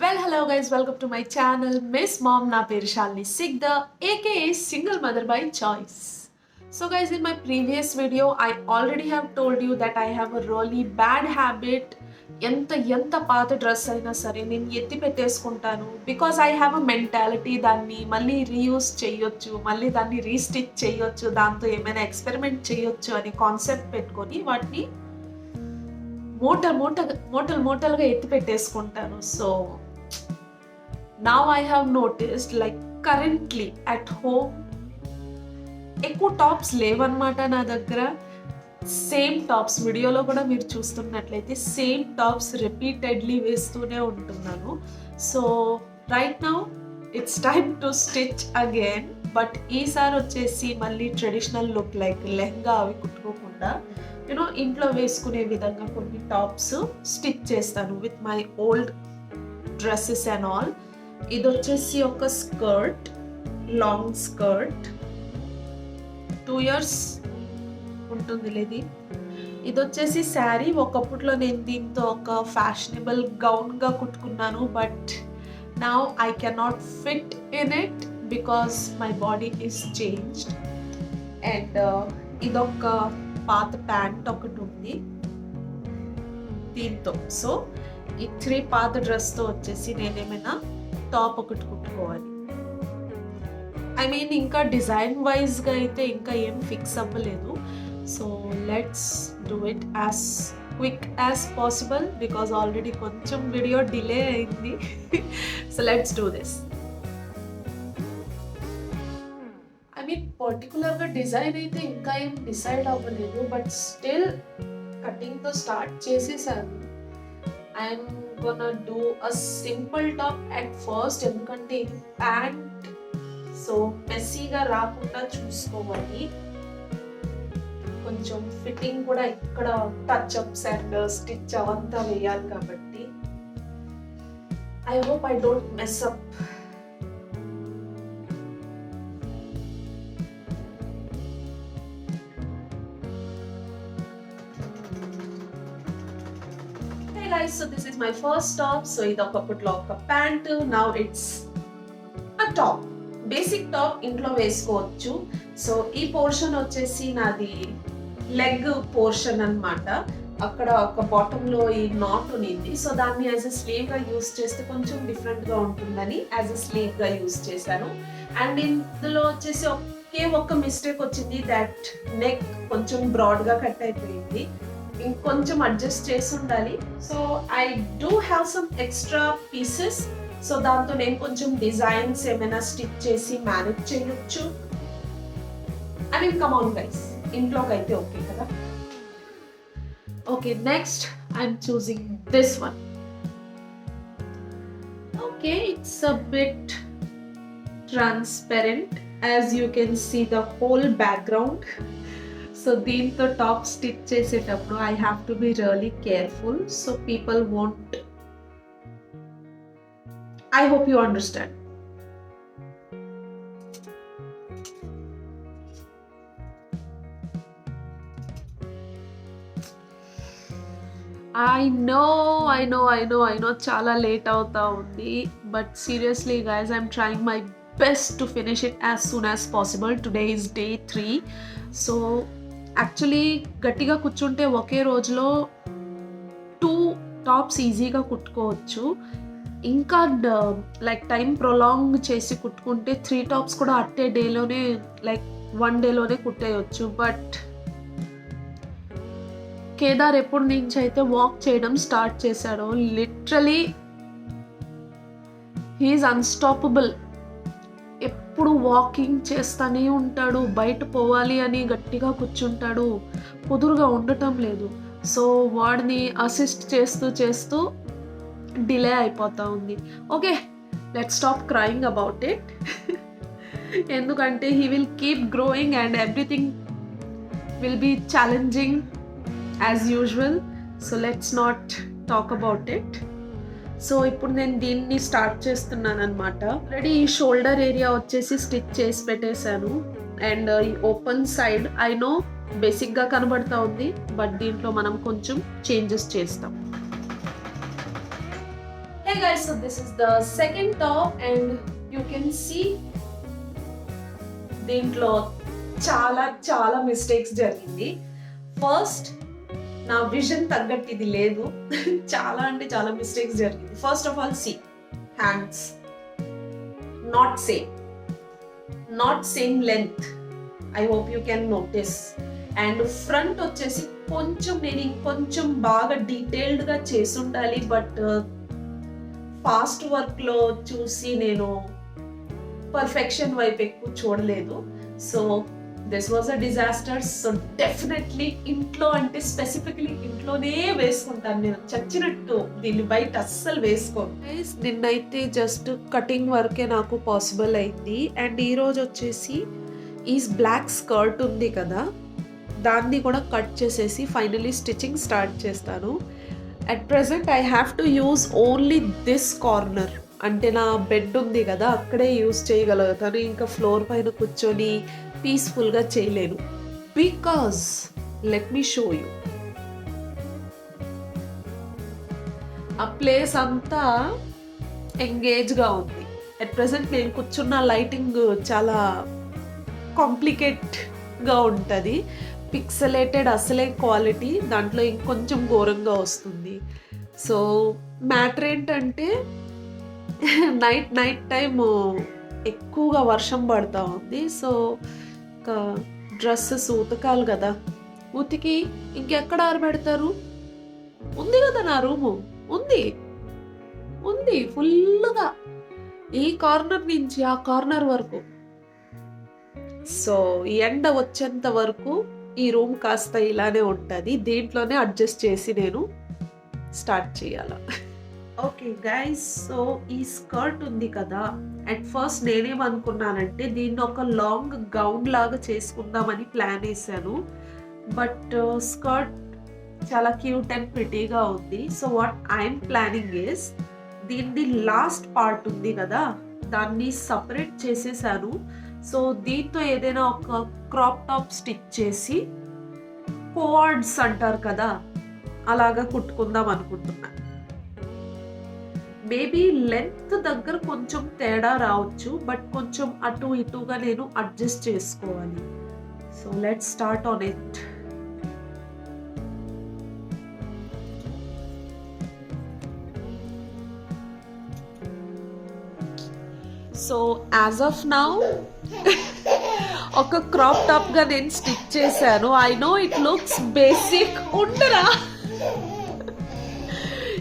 Well, hello guys, welcome to my channel. Miss Mom, na peru Shalini Sigda, aka Single Mother by Choice. So guys, in my previous video, I already have told you that I have a really bad habit. ఎంత పాత dress అయినా సరే నేను ఎత్తి పెట్టేసుకుంటాను because I have a mentality దాన్ని మళ్ళీ reuse చేయొచ్చు, మళ్ళీ దాన్ని రీస్టిచ్ చేయొచ్చు, దాంతో ఏమైనా ఎక్స్పెరిమెంట్ చేయొచ్చు అనే కాన్సెప్ట్ పెట్టుకొని వాటిని మూటలుగా ఎత్తి పెట్టేసుకుంటాను. So now I have noticed like currently at home ఎక్కువ టాప్స్ లేవన్నమాట నా దగ్గర. సేమ్ టాప్స్ వీడియోలో కూడా మీరు చూస్తున్నట్లయితే సేమ్ టాప్స్ రిపీటెడ్లీ వేస్తూనే ఉంటున్నాను. So right now it's time to stitch again. But ఈసారి వచ్చేసి మళ్ళీ ట్రెడిషనల్ లుక్ లైక్ లెహంగా అవి కుట్టుకోకుండా ఇంట్లో వేసుకునే విధంగా కొన్ని టాప్స్ స్టిచ్ చేస్తాను with my old dresses and all. ఇది వచ్చేసి ఒక స్కర్ట్, లాంగ్ స్కర్ట్, 2 years ఉంటుంది లేదు. ఇది వచ్చేసి శారీ. ఒకప్పట్లో నేను దీంతో ఒక ఫ్యాషనబుల్ గౌన్గా కుట్టుకున్నాను, but now I cannot fit in it because my body is changed. And ఇదొక పాత ప్యాంట్ ఒకటి ఉంది దీంతో. సో ఈ 3 పాత డ్రెస్తో వచ్చేసి నేనేమైనా టాప్ ఒకటి కుట్టుకోవాలి. ఐ మీన్ ఇంకా డిజైన్ వైజ్గా అయితే ఇంకా ఏం ఫిక్స్ అవ్వలేదు. So let's do it as quick as possible because already కొంచెం వీడియో డిలే అయింది. So let's do this. I mean పర్టికులర్గా డిజైన్ అయితే ఇంకా ఏం డిసైడ్ అవ్వలేదు, బట్ స్టిల్ కటింగ్తో స్టార్ట్ చేసేసాను. I'm gonna do a simple top at first, ఎందుకంటే pant so మెస్సీగా రాకుండా చూసుకోవాలి. కొంచెం ఫిట్టింగ్ కూడా ఇక్కడ టచ్ అప్స్ అండ్ స్టిచ్ అవంతా వేయాలి కాబట్టి I hope I don't mess up. Hey guys, so this is my first top. So ఇది ఒకప్పట్లో ఒక pant, now it's a top. Basic top ఇంట్లో వేసుకోవచ్చు. సో ఈ పోర్షన్ వచ్చేసి నాది లెగ్ పోర్షన్ అన్నమాట. అక్కడ ఒక బాటంలో ఈ నాట్ ఉన్నింది. సో దాన్ని యాజ్ అ స్లీవ్గా యూస్ చేస్తే కొంచెం డిఫరెంట్గా ఉంటుందని యాజ్ అ స్లీవ్గా యూస్ చేశాను. అండ్ ఇందులో వచ్చేసి ఒక్క మిస్టేక్ వచ్చింది, దట్ నెక్ కొంచెం బ్రాడ్గా కట్ అయిపోయింది. ఇంకొంచెం అడ్జస్ట్ చేసి ఉండాలి. So I do have some extra pieces. So దాంతో నేను కొంచెం డిజైన్స్ ఏమైనా స్టిచ్ చేసి మేనేజ్ చేయొచ్చు. I mean come on guys, ఇంట్లోకి అయితే ఓకే కదా. Okay, next I'm choosing this one. Okay, it's a bit transparent as you can see the whole background. So దీంతో టాప్ స్టిచ్ చేసేటప్పుడు I have to be really careful so people won't. I hope you understand. I know చాలా late అవుతా ఉంది, but seriously guys I'm trying my best to finish it as soon as possible. Today is day 3. So actually గట్టిగా కూర్చుంటే ఒకే రోజులో 2 tops ఈజీగా కుట్టుకోవచ్చు. ఇంకా like time prolong చేసి కుట్టుకుంటే 3 tops కూడా అట్టే డేలోనే లైక్ 1 డేలోనే కుట్టేయచ్చు. బట్ కేదార్ ఎప్పుడు నుంచి అయితే వాక్ చేయడం స్టార్ట్ చేశాడో లిటరలీ హీఈస్ అన్స్టాపబుల్. ఎప్పుడు వాకింగ్ చేస్తూనే ఉంటాడు, బయట పోవాలి అని గట్టిగా కూర్చుంటాడు, కుదురుగా ఉండటం లేదు. సో వాడిని అసిస్ట్ చేస్తూ డిలే అయిపోతూ ఉంది. Okay, let's stop crying about it. ఎందుకంటే he will keep growing and everything will be challenging as usual. So let's not talk about it. So ఇప్పుడు నేను దీన్ని స్టార్ట్ చేస్తున్నాను అనమాట. ఆల్రెడీ ఈ షోల్డర్ ఏరియా వచ్చేసి స్టిచ్ చేసి పెట్టేశాను. అండ్ ఈ ఓపెన్ సైడ్ ఐ నో బేసిక్గా కనబడతా ఉంది, బట్ దీంట్లో మనం కొంచెం చేంజెస్ చేస్తాం. Okay guys, so this is the second top and you can see దీంట్లో చాలా చాలా మిస్టేక్స్ జరిగింది. ఫస్ట్ నా విజన్ తగ్గట్టు ఇది లేదు. చాలా అంటే చాలా మిస్టేక్స్ జరిగింది. First of all see hands not same length. I hope you can notice. And front వచ్చేసి కొంచెం నేను ఇంకొంచెం బాగా డీటెయిల్డ్గా చేసి ఉండాలి, బట్ ఫాస్ట్ వర్క్లో చూసి నేను పర్ఫెక్షన్ వైపు ఎక్కువ చూడలేదు. So this was a disaster. So definitely ఇంట్లో అంటే స్పెసిఫికలీ ఇంట్లోనే వేసుకుంటాను నేను, చచ్చినట్టు దీన్ని బయట అస్సలు వేసుకోను. నిన్నైతే జస్ట్ కటింగ్ వర్కే నాకు పాసిబుల్ అయింది. అండ్ ఈరోజు వచ్చేసి ఈ బ్లాక్ స్కర్ట్ ఉంది కదా, దాన్ని కూడా కట్ చేసేసి ఫైనలీ స్టిచ్చింగ్ స్టార్ట్ చేస్తాను. At present I have to use only this corner. అంటే నా బెడ్ ఉంది కదా, అక్కడే యూజ్ చేయగలుగుతాను. ఇంకా ఫ్లోర్ పైన కూర్చొని పీస్ఫుల్గా చేయలేను. Because let me show you, ఆ ప్లేస్ అంతా ఎంగేజ్గా ఉంది. అట్ ప్రెసెంట్ నేను కూర్చున్న లైటింగ్ చాలా కాంప్లికేట్గా ఉంటుంది. పిక్సలేటెడ్ అసలే క్వాలిటీ, దాంట్లో ఇంకొంచెం ఘోరంగా వస్తుంది. సో మ్యాటర్ ఏంటంటే నైట్ టైం ఎక్కువగా వర్షం పడుతూ ఉంది. సో డ్రెస్సెస్ ఉతకాలి కదా, ఉతికి ఇంకెక్కడ ఆరబెడతారు? ఉంది కదా నా రూము, ఉంది ఫుల్గా ఈ కార్నర్ నుంచి ఆ కార్నర్ వరకు. సో ఎండ వచ్చేంత వరకు ఈ రూమ్ కాస్త ఇలానే ఉంటుంది. దీంట్లోనే అడ్జస్ట్ చేసి నేను స్టార్ట్ చేయాల. ఓకే గైస్, సో ఈ స్కర్ట్ ఉంది కదా, అట్ ఫస్ట్ నేనేమనుకున్నానంటే దీన్ని ఒక లాంగ్ గౌన్ లాగా చేసుకుందామని ప్లాన్ వేసాను. బట్ స్కర్ట్ చాలా క్యూట్ అండ్ ప్రిటీగా ఉంది. So what I'm planning is, దీన్ని లాస్ట్ పార్ట్ ఉంది కదా, దాన్ని సపరేట్ చేసేసాను. సో దీంతో ఏదైనా ఒక క్రాప్ టాప్ స్టిచ్ చేసి కోఆర్డ్స్ అంటారు కదా, అలాగా కుట్టుకుందాం అనుకుంటున్నా. మేబీ లెంత్ దగ్గర కొంచెం తేడా రావచ్చు, బట్ కొంచెం అటు ఇటుగా నేను అడ్జస్ట్ చేసుకోవాలి. So let's start on it. So as of now ఒక క్రాప్ టాప్ గా నేను స్టిచ్ చేశాను. I know it looks basic, ఉండరా,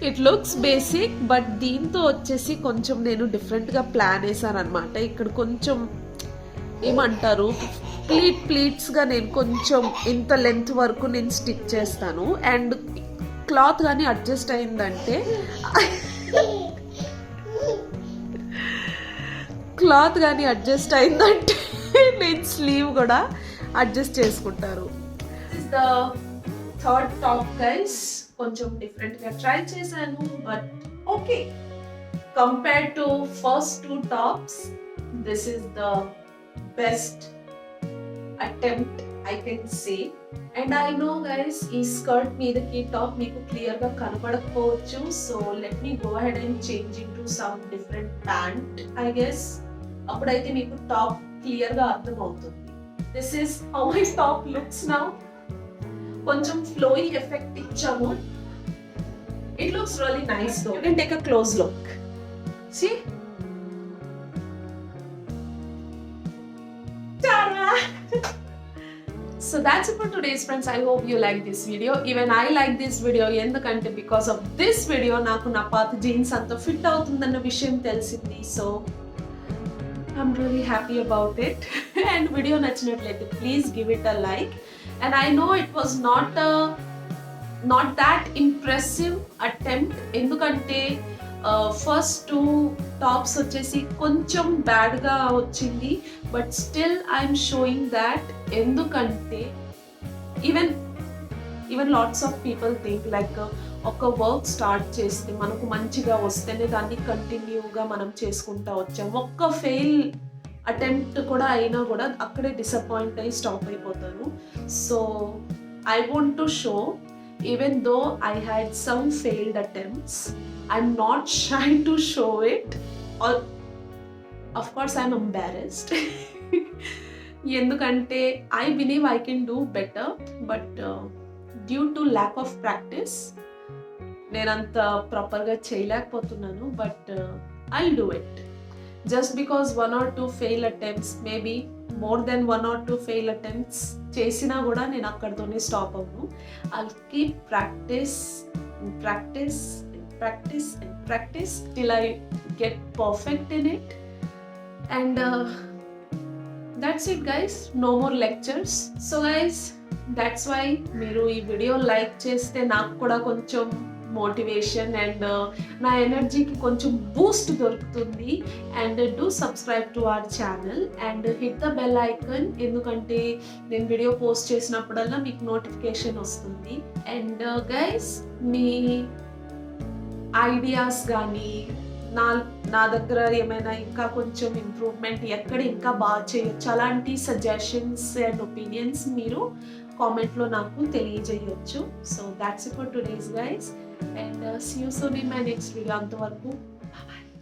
ఇట్ లుక్స్ బేసిక్, బట్ దీంతో వచ్చేసి కొంచెం నేను డిఫరెంట్గా ప్లాన్ వేసాను అనమాట. ఇక్కడ కొంచెం ఏమంటారు ప్లీట్స్గా నేను కొంచెం ఇంత లెంత్ వరకు నేను స్టిచ్ చేస్తాను. అండ్ క్లాత్ కానీ అడ్జస్ట్ అయిందంటే నేను స్లీవ్ కూడా అడ్జస్ట్ చేసుకుంటారు. This is the third top guys. కొంచెం డిఫరెంట్గా ట్రై చేశాను, but okay, compare to first two tops this is the best attempt I can say. And I know guys, ఈ skirt మీదకి టాప్ మీకు క్లియర్గా కనపడకపోవచ్చు. So let me go ahead and change in to some different pant I guess. అప్పుడైతే మీకు top క్లియర్గా అర్థమవుతుంది. This is how my top looks now. కొంచెం ఫ్లోయి ఎఫెక్ట్ ఇచ్చాము. It looks really nice though. You can take a close look. See, so that's it for today's friends. I hope you like this video. Even I like this video ఎందుకంటే because of this video నాకు నా పాత jeans అంతా fit అవుతుందన్న విషయం తెలిసింది. So I'm really happy about it. And video నచ్చినట్లయితే please give it a like. And I know it was not that impressive attempt ఎందుకంటే ఫస్ట్ టూ టాప్స్ వచ్చేసి కొంచెం బ్యాడ్గా వచ్చింది, but still I'm showing that. ఎందుకంటే even lots of people think like ఒక work start చేస్తే మనకు మంచిగా వస్తేనే దాన్ని కంటిన్యూగా మనం చేసుకుంటా వచ్చాం. ఒక్క ఫెయిల్ అటెంప్ట్ కూడా అయినా కూడా అక్కడే డిసప్పాయింట్ అయ్యి స్టాప్ అయిపోతారు. So I want to show, even though I had some failed attempts, I'm not shy to show it. Or of course I'm embarrassed. ఎందుకంటే I believe I can do better, but due to lack of practice నేనంత ప్రాపర్గా చేయలేకపోతున్నాను. But I do it. Just because 1 or 2 fail attempts, maybe more than 1 or 2 fail attempts చేసినా కూడా నేను అక్కడితోనే stop అవ్వను. I keep practice till I get perfect in it. And that's it guys, no more lectures. So guys, that's why మీరు ఈ video like చేస్తే నాకు కూడా కొంచెం మోటివేషన్ అండ్ నా ఎనర్జీకి కొంచెం బూస్ట్ దొరుకుతుంది. And do subscribe to our channel and hit the bell icon, ఎందుకంటే నేను వీడియో పోస్ట్ చేసినప్పుడల్లా మీకు నోటిఫికేషన్ వస్తుంది. అండ్ గైస్, మీ ఐడియాస్ కానీ నా దగ్గర ఏమైనా ఇంకా కొంచెం ఇంప్రూవ్మెంట్ ఎక్కడ ఇంకా బాగా చేయొచ్చు అలాంటి సజెషన్స్ అండ్ ఒపీనియన్స్ మీరు కామెంట్లో నాకు తెలియజేయొచ్చు. So that's it for today's guys, and see you soon in my next video. అంతవరకు bye bye.